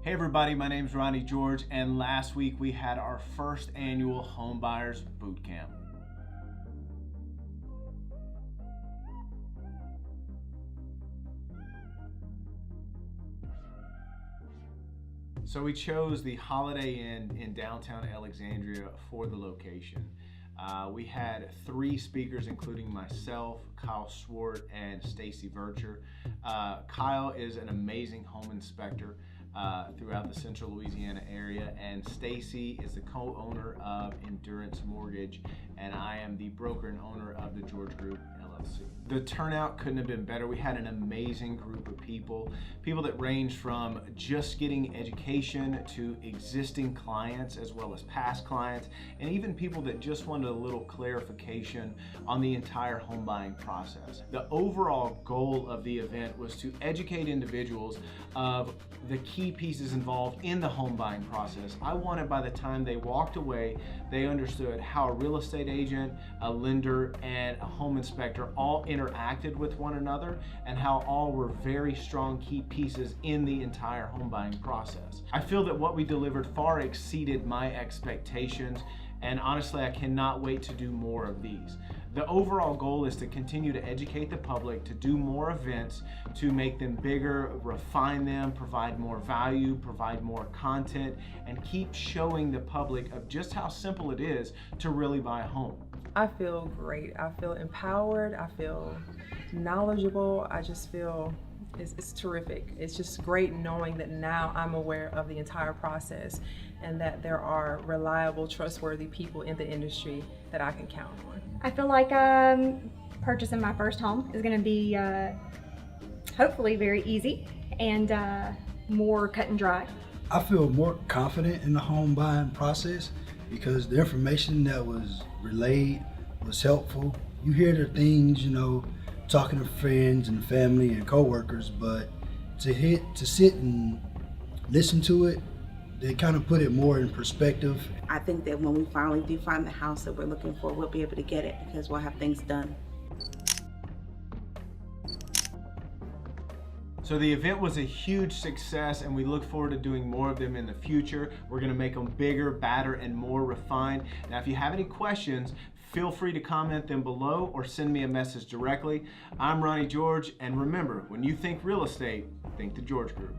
Hey everybody, my name is Ronnie George, and last week we had our first annual Home Buyers Boot Camp. So we chose the Holiday Inn in downtown Alexandria for the location. We had 3 speakers, including myself, Kyle Swart, and Stacy Vercher. Kyle is an amazing home inspector throughout the central Louisiana area, and Stacy is the co-owner of Endurance Mortgage, and I am the broker and owner of the George Group LLC. The turnout couldn't have been better. We had an amazing group of people that ranged from just getting education to existing clients as well as past clients, and even people that just wanted a little clarification on the entire home buying process. The overall goal of the event was to educate individuals of the key pieces involved in the home buying process. I wanted by the time they walked away, they understood how a real estate agent, a lender, and a home inspector all interacted with one another, and how all were very strong key pieces in the entire home buying process. I feel that what we delivered far exceeded my expectations, and honestly, I cannot wait to do more of these. The overall goal is to continue to educate the public, to do more events, to make them bigger, refine them, provide more value, provide more content, and keep showing the public of just how simple it is to really buy a home. I feel great. I feel empowered. I feel knowledgeable. I just feel it's terrific. It's just great knowing that now I'm aware of the entire process and that there are reliable, trustworthy people in the industry that I can count on. I feel like purchasing my first home is going to be hopefully very easy and more cut and dry. I feel more confident in the home buying process because the information that was relayed was helpful. You hear the things, talking to friends and family and coworkers, but to sit and listen to it, they kind of put it more in perspective. I think that when we finally do find the house that we're looking for, we'll be able to get it because we'll have things done. So the event was a huge success, and we look forward to doing more of them in the future. We're gonna make them bigger, badder, and more refined. Now, if you have any questions, feel free to comment them below or send me a message directly. I'm Ronnie George, and remember, when you think real estate, think the George Group.